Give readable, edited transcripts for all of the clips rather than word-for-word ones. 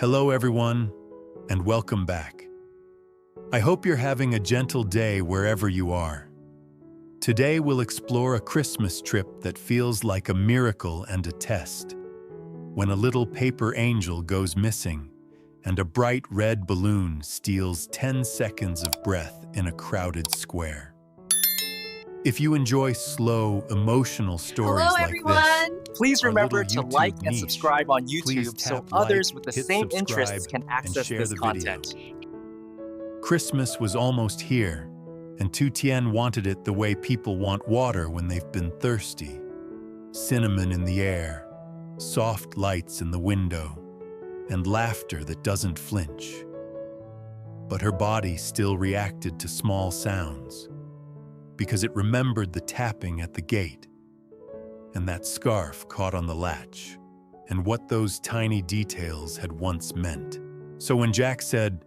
Hello everyone, and welcome back. I hope you're having a gentle day wherever you are. Today we'll explore a Christmas trip that feels like a miracle and a test. When a little paper angel goes missing, and a bright red balloon steals 10 seconds of breath in a crowded square. If you enjoy slow, emotional stories Hello, like everyone. this, Please our remember little to YouTube like and niche, subscribe on please YouTube so tap others like, with the hit same subscribe, interests can and access share this the content. video. Christmas was almost here, and Tu Tien wanted it the way people want water when they've been thirsty. Cinnamon in the air, soft lights in the window, and laughter that doesn't flinch. But her body still reacted to small sounds, because it remembered the tapping at the gate, and that scarf caught on the latch, and what those tiny details had once meant. So when Jack said,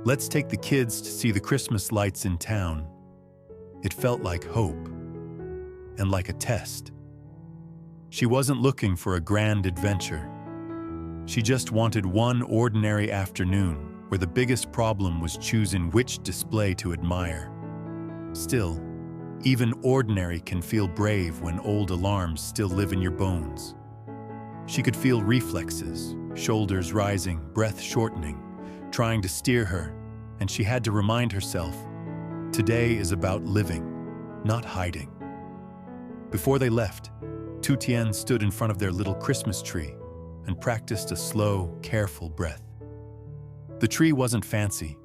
"Let's take the kids to see the Christmas lights in town," it felt like hope, and like a test. She wasn't looking for a grand adventure. She just wanted one ordinary afternoon where the biggest problem was choosing which display to admire. Still, even ordinary can feel brave when old alarms still live in your bones. She could feel reflexes, shoulders rising, breath shortening, trying to steer her, and she had to remind herself, today is about living, not hiding. Before they left, Tu Tien stood in front of their little Christmas tree and practiced a slow, careful breath. The tree wasn't fancy.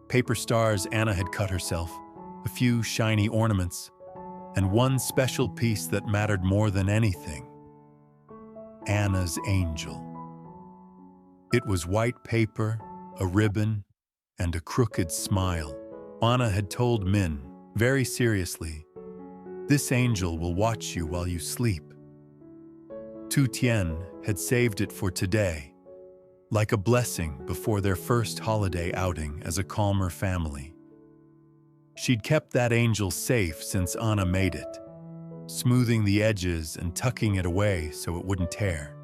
Paper stars Anna had cut herself, a few shiny ornaments, and one special piece that mattered more than anything: Anna's angel. It was white paper, a ribbon, and a crooked smile. Anna had told Min, very seriously, "This angel will watch you while you sleep." Tu Tien had saved it for today, like a blessing before their first holiday outing as a calmer family. She'd kept that angel safe since Anna made it, smoothing the edges and tucking it away so it wouldn't tear.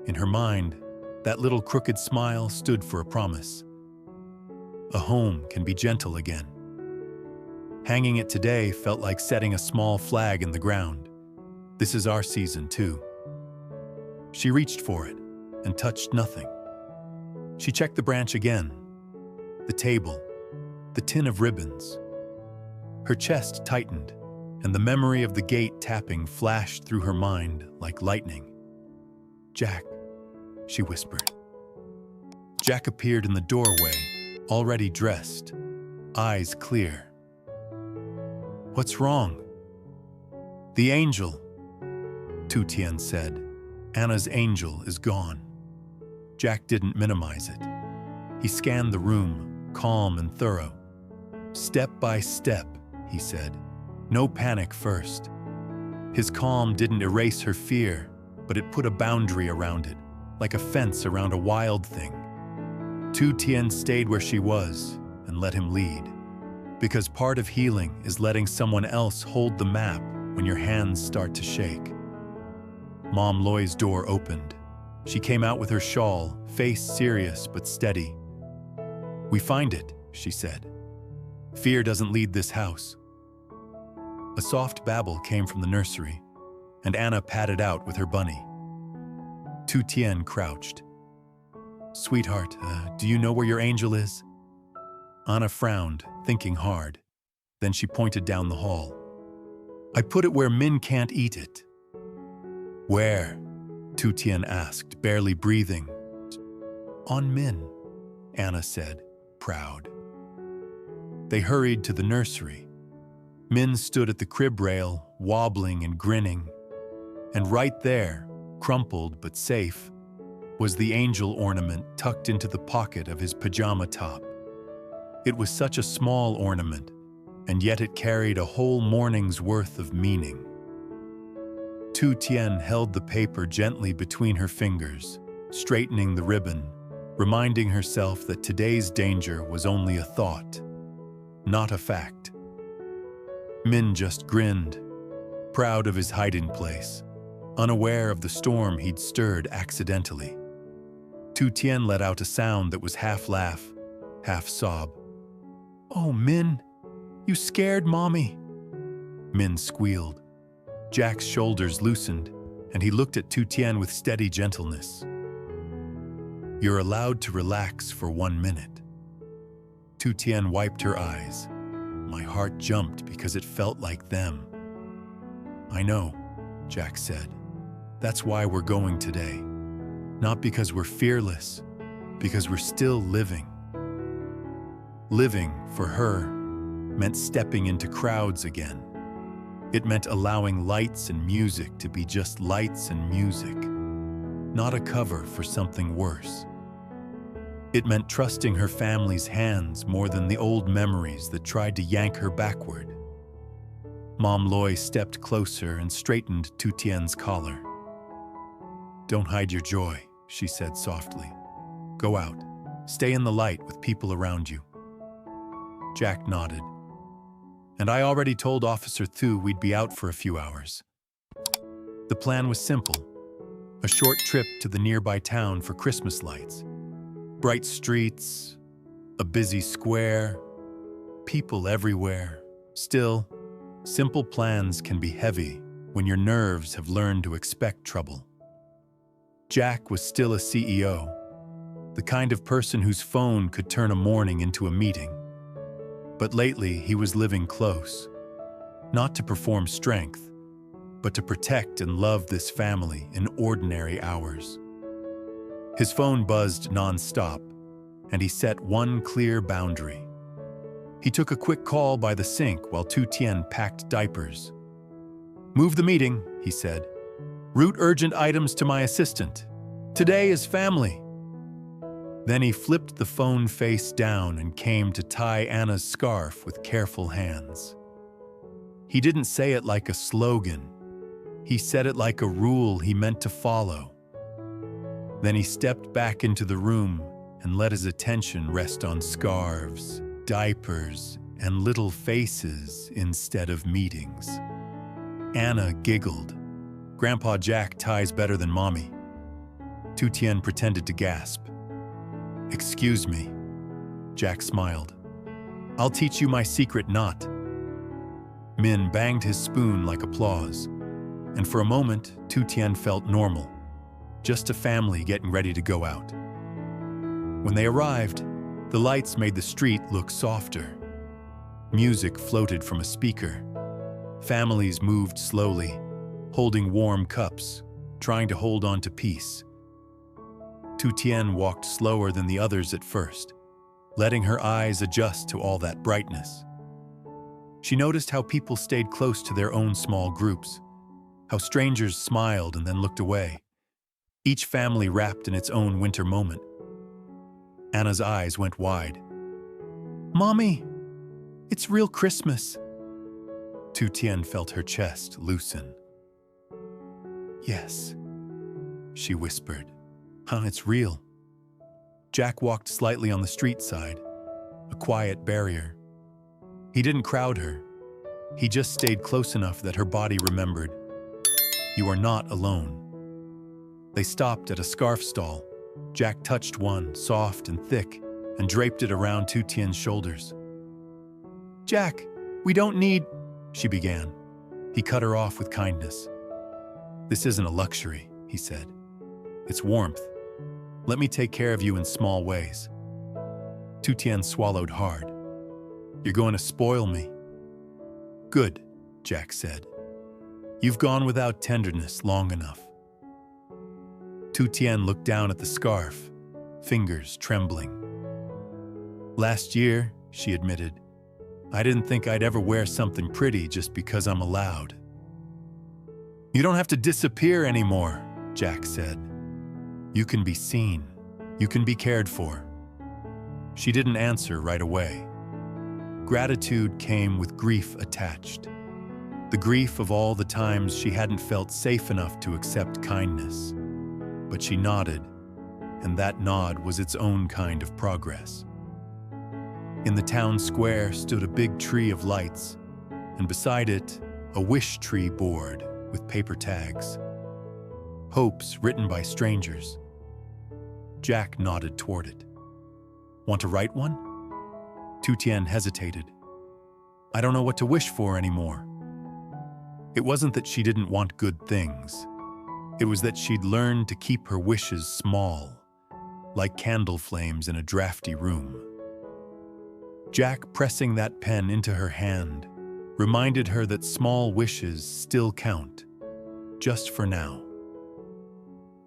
In her mind, that little crooked smile stood for a promise. A home can be gentle again. Hanging it today felt like setting a small flag in the ground. This is our season too. She reached for it and touched nothing. She checked the branch again, the table, the tin of ribbons. Her chest tightened, and the memory of the gate tapping flashed through her mind like lightning. "Jack," she whispered. Jack appeared in the doorway, already dressed, eyes clear. "What's wrong?" "The angel," Tu Tien said. "Anna's angel is gone." Jack didn't minimize it. He scanned the room, calm and thorough. "Step by step," he said. "No panic first." His calm didn't erase her fear, but it put a boundary around it, like a fence around a wild thing. Tu Tien stayed where she was and let him lead. Because part of healing is letting someone else hold the map when your hands start to shake. Mom Loy's door opened. She came out with her shawl, face serious but steady. "We find it," she said. "Fear doesn't lead this house." A soft babble came from the nursery, and Anna padded out with her bunny. Tu Tien crouched. "Sweetheart, do you know where your angel is?" Anna frowned, thinking hard. Then she pointed down the hall. "I put it where Min can't eat it." "Where?" Tu Tien asked, barely breathing. "On Min," Anna said, proud. They hurried to the nursery. Min stood at the crib rail, wobbling and grinning. And right there, crumpled but safe, was the angel ornament tucked into the pocket of his pajama top. It was such a small ornament, and yet it carried a whole morning's worth of meaning. Tu Tien held the paper gently between her fingers, straightening the ribbon, reminding herself that today's danger was only a thought, not a fact. Min just grinned, proud of his hiding place, unaware of the storm he'd stirred accidentally. Tu Tien let out a sound that was half laugh, half sob. "Oh, Min, you scared Mommy." Min squealed. Jack's shoulders loosened, and he looked at Tu Tien with steady gentleness. "You're allowed to relax for 1 minute." Tu Tien wiped her eyes. My heart jumped because it felt like them. "I know," Jack said. "That's why we're going today. Not because we're fearless, because we're still living." Living, for her, meant stepping into crowds again. It meant allowing lights and music to be just lights and music, not a cover for something worse. It meant trusting her family's hands more than the old memories that tried to yank her backward. Mom Loy stepped closer and straightened Tu Tien's collar. "Don't hide your joy," she said softly. "Go out. Stay in the light with people around you." Jack nodded. "And I already told Officer Thu we'd be out for a few hours." The plan was simple. A short trip to the nearby town for Christmas lights. Bright streets, a busy square, people everywhere. Still, simple plans can be heavy when your nerves have learned to expect trouble. Jack was still a CEO, the kind of person whose phone could turn a morning into a meeting. But lately, he was living close, not to perform strength, but to protect and love this family in ordinary hours. His phone buzzed non-stop, and he set one clear boundary. He took a quick call by the sink while Tu Tien packed diapers. "Move the meeting," he said. "Route urgent items to my assistant. Today is family." Then he flipped the phone face down and came to tie Anna's scarf with careful hands. He didn't say it like a slogan. He said it like a rule he meant to follow. Then he stepped back into the room and let his attention rest on scarves, diapers, and little faces instead of meetings. Anna giggled. "Grandpa Jack ties better than Mommy." Tu Tien pretended to gasp. "Excuse me." Jack smiled. "I'll teach you my secret knot." Min banged his spoon like applause, and for a moment, Tu Tien felt normal. Just a family getting ready to go out. When they arrived, the lights made the street look softer. Music floated from a speaker. Families moved slowly, holding warm cups, trying to hold on to peace. Tu Tien walked slower than the others at first, letting her eyes adjust to all that brightness. She noticed how people stayed close to their own small groups, how strangers smiled and then looked away, each family wrapped in its own winter moment. Anna's eyes went wide. "Mommy, it's real Christmas." Tu Tien felt her chest loosen. "Yes," she whispered. It's real." Jack walked slightly on the street side, a quiet barrier. He didn't crowd her. He just stayed close enough that her body remembered. "You are not alone." They stopped at a scarf stall. Jack touched one, soft and thick, and draped it around Tu Tien's shoulders. "Jack, we don't need," she began. He cut her off with kindness. "This isn't a luxury," he said. "It's warmth. Let me take care of you in small ways." Tu Tien swallowed hard. "You're going to spoil me." "Good," Jack said. "You've gone without tenderness long enough." Tu Tien looked down at the scarf, fingers trembling. "Last year," she admitted, "I didn't think I'd ever wear something pretty just because I'm allowed." "You don't have to disappear anymore," Jack said. "You can be seen. You can be cared for." She didn't answer right away. Gratitude came with grief attached. The grief of all the times she hadn't felt safe enough to accept kindness. But she nodded, and that nod was its own kind of progress. In the town square stood a big tree of lights, and beside it, a wish tree board with paper tags. Hopes written by strangers. Jack nodded toward it. Want to write one? Tu Tien hesitated. I don't know what to wish for anymore. It wasn't that she didn't want good things. It was that she'd learned to keep her wishes small, like candle flames in a drafty room. Jack, pressing that pen into her hand, reminded her that small wishes still count, just for now.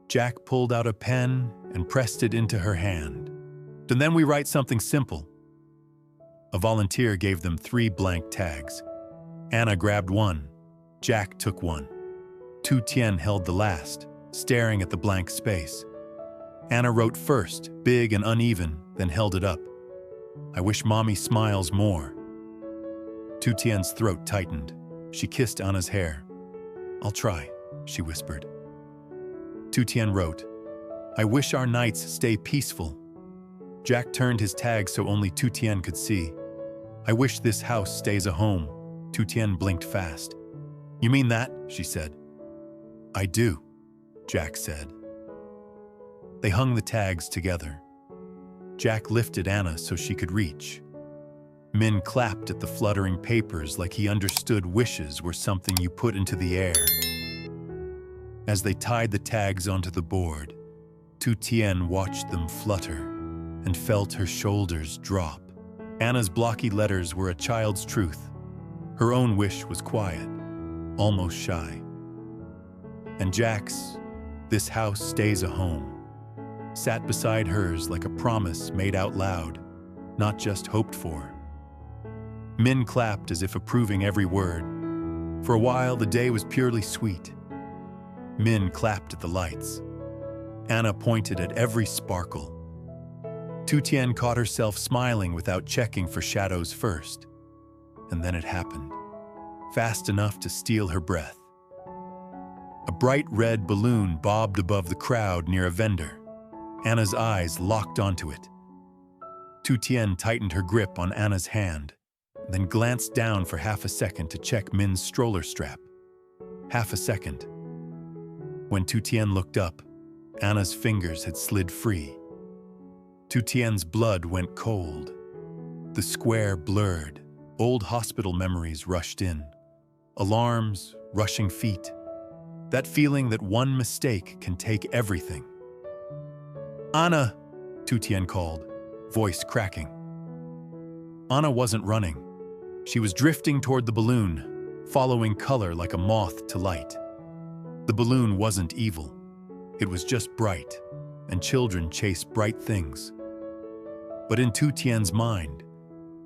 Jack pulled out a pen and pressed it into her hand. And then we write something simple. A volunteer gave them 3 blank tags. Anna grabbed one. Jack took one. Tu Tien held the last, staring at the blank space. Anna wrote first, big and uneven, then held it up. I wish Mommy smiles more. Tu Tien's throat tightened. She kissed Anna's hair. I'll try, she whispered. Tu Tien wrote, I wish our nights stay peaceful. Jack turned his tag so only Tu Tien could see. I wish this house stays a home. Tu Tien blinked fast. You mean that? She said. I do, Jack said. They hung the tags together. Jack lifted Anna so she could reach. Min clapped at the fluttering papers like he understood wishes were something you put into the air. As they tied the tags onto the board, Tu Tien watched them flutter and felt her shoulders drop. Anna's blocky letters were a child's truth. Her own wish was quiet, almost shy. And Jack's, this house stays a home, sat beside hers like a promise made out loud, not just hoped for. Min clapped as if approving every word. For a while, the day was purely sweet. Min clapped at the lights. Anna pointed at every sparkle. Tu Tien caught herself smiling without checking for shadows first. And then it happened, fast enough to steal her breath. A bright red balloon bobbed above the crowd near a vendor. Anna's eyes locked onto it. Tu Tien tightened her grip on Anna's hand, then glanced down for half a second to check Min's stroller strap. Half a second. When Tu Tien looked up, Anna's fingers had slid free. Tu Tien's blood went cold. The square blurred. Old hospital memories rushed in. Alarms, rushing feet. That feeling that one mistake can take everything. Anna, Tu Tien called, voice cracking. Anna wasn't running. She was drifting toward the balloon, following color like a moth to light. The balloon wasn't evil. It was just bright, and children chase bright things. But in Tu Tien's mind,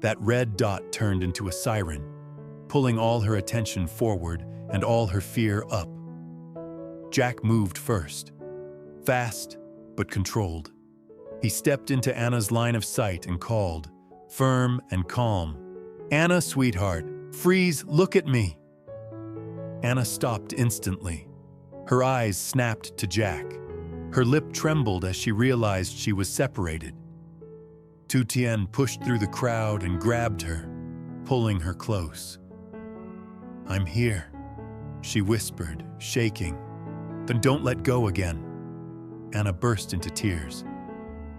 that red dot turned into a siren, pulling all her attention forward and all her fear up. Jack moved first, fast but controlled. He stepped into Anna's line of sight and called, firm and calm, Anna, sweetheart, freeze, look at me. Anna stopped instantly. Her eyes snapped to Jack. Her lip trembled as she realized she was separated. Tu Tien pushed through the crowd and grabbed her, pulling her close. I'm here, she whispered, shaking. Then don't let go again. Anna burst into tears.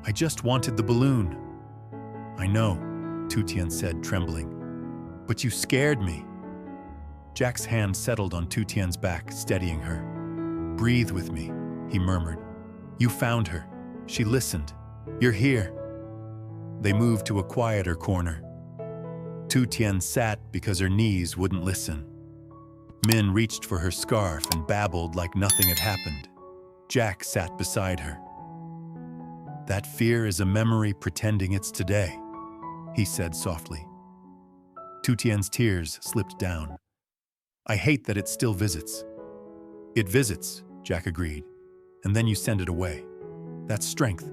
I just wanted the balloon. I know, Tu Tien said, trembling. But you scared me. Jack's hand settled on Tu Tien's back, steadying her. Breathe with me, he murmured. You found her. She listened. You're here. They moved to a quieter corner. Tu Tien sat because her knees wouldn't listen. Min reached for her scarf and babbled like nothing had happened. Jack sat beside her. That fear is a memory pretending it's today, he said softly. Tu Tien's tears slipped down. I hate that it still visits. It visits, Jack agreed, and then you send it away. That's strength.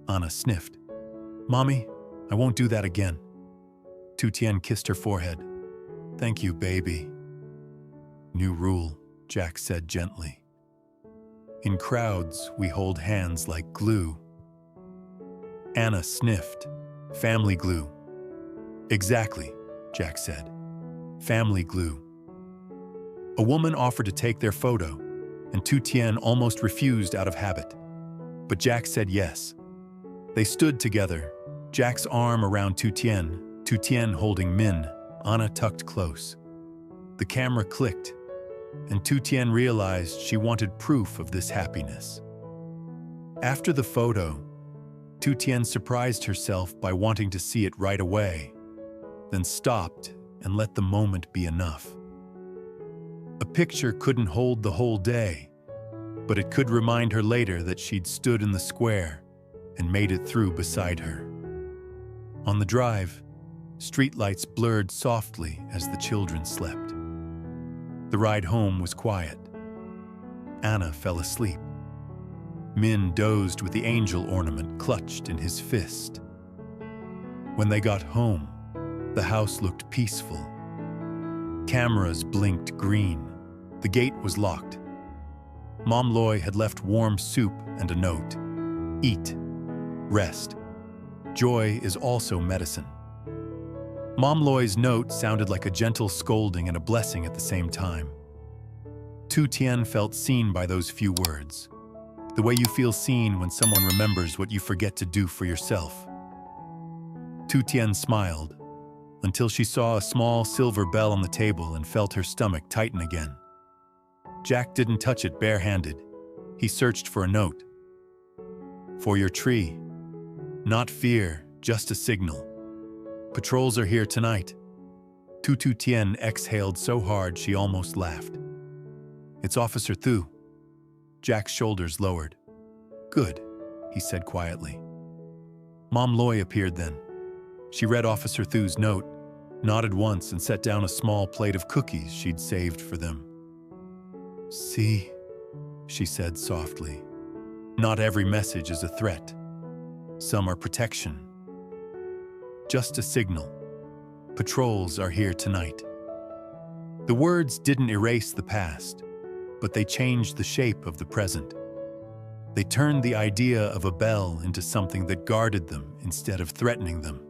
Anna sniffed. Mommy, I won't do that again. Tu Tien kissed her forehead. Thank you, baby. New rule, Jack said gently. In crowds, we hold hands like glue. Anna sniffed. Family glue. Exactly, Jack said. Family glue. A woman offered to take their photo, and Tu Tien almost refused out of habit. But Jack said yes. They stood together, Jack's arm around Tu Tien holding Min, Anna tucked close. The camera clicked, and Tu Tien realized she wanted proof of this happiness. After the photo, Tu Tien surprised herself by wanting to see it right away, then stopped and let the moment be enough. A picture couldn't hold the whole day, but it could remind her later that she'd stood in the square and made it through beside her. On the drive, streetlights blurred softly as the children slept. The ride home was quiet. Anna fell asleep. Min dozed with the angel ornament clutched in his fist. When they got home, the house looked peaceful. Cameras blinked green. The gate was locked. Mom Loy had left warm soup and a note. Eat. Rest. Joy is also medicine. Mom Loy's note sounded like a gentle scolding and a blessing at the same time. Tu Tien felt seen by those few words. The way you feel seen when someone remembers what you forget to do for yourself. Tu Tien smiled until she saw a small silver bell on the table and felt her stomach tighten again. Jack didn't touch it barehanded. He searched for a note. For your tree. Not fear, just a signal. Patrols are here tonight. Tu Tien exhaled so hard she almost laughed. It's Officer Thu. Jack's shoulders lowered. Good, he said quietly. Mom Loy appeared then. She read Officer Thu's note, nodded once and set down a small plate of cookies she'd saved for them. See, she said softly. Not every message is a threat. Some are protection. Just a signal. Patrols are here tonight. The words didn't erase the past, but they changed the shape of the present. They turned the idea of a bell into something that guarded them instead of threatening them.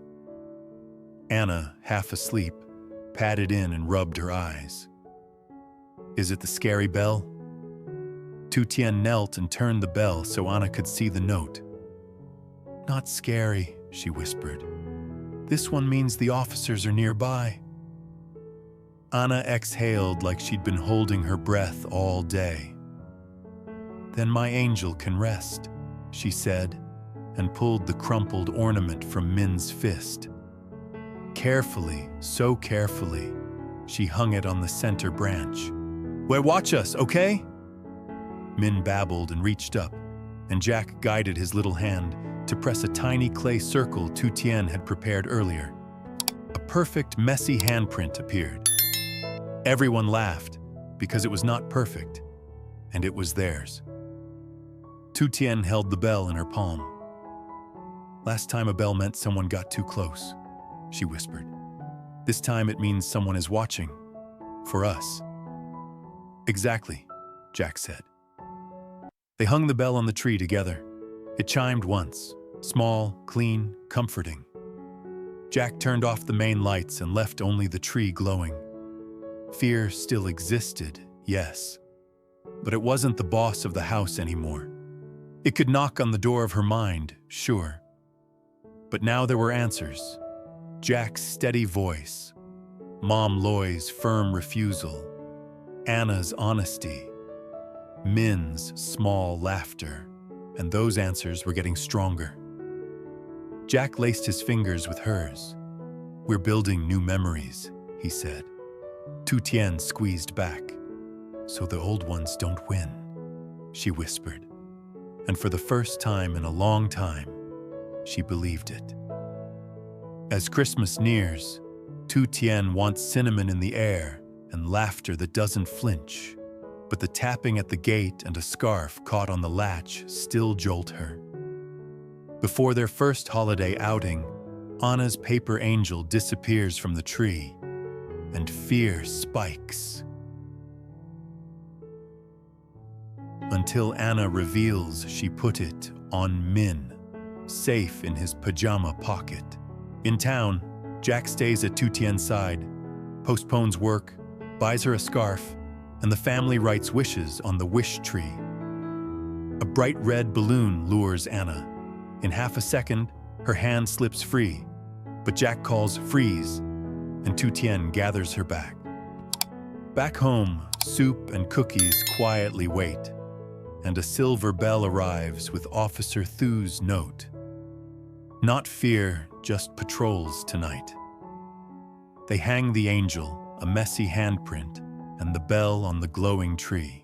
Anna, half asleep, patted in and rubbed her eyes. Is it the scary bell? Tu Tien knelt and turned the bell so Anna could see the note. Not scary, she whispered. This one means the officers are nearby. Anna exhaled like she'd been holding her breath all day. Then my angel can rest, she said, and pulled the crumpled ornament from Min's fist. Carefully, so carefully, she hung it on the center branch. Well, watch us, okay? Min babbled and reached up, and Jack guided his little hand to press a tiny clay circle Tu Tien had prepared earlier. A perfect, messy handprint appeared. Everyone laughed, because it was not perfect, and it was theirs. Tu Tien held the bell in her palm. Last time a bell meant someone got too close, she whispered. This time it means someone is watching. For us. Exactly, Jack said. They hung the bell on the tree together. It chimed once, small, clean, comforting. Jack turned off the main lights and left only the tree glowing. Fear still existed, yes, but it wasn't the boss of the house anymore. It could knock on the door of her mind, sure. But now there were answers. Jack's steady voice, Mom Loy's firm refusal, Anna's honesty, Min's small laughter, and those answers were getting stronger. Jack laced his fingers with hers. We're building new memories, he said. Tu Tien squeezed back. So the old ones don't win, she whispered. And for the first time in a long time, she believed it. As Christmas nears, Tu Tien wants cinnamon in the air and laughter that doesn't flinch. But the tapping at the gate and a scarf caught on the latch still jolt her. Before their first holiday outing, Anna's paper angel disappears from the tree, and fear spikes. Until Anna reveals she put it on Min, safe in his pajama pocket. In town, Jack stays at Tu Tien's side, postpones work, buys her a scarf, and the family writes wishes on the wish tree. A bright red balloon lures Anna. In half a second, her hand slips free, but Jack calls freeze, and Tu Tien gathers her back. Back home, soup and cookies quietly wait, and a silver bell arrives with Officer Thu's note. Not fear, just patrols tonight. They hang the angel, a messy handprint, and the bell on the glowing tree.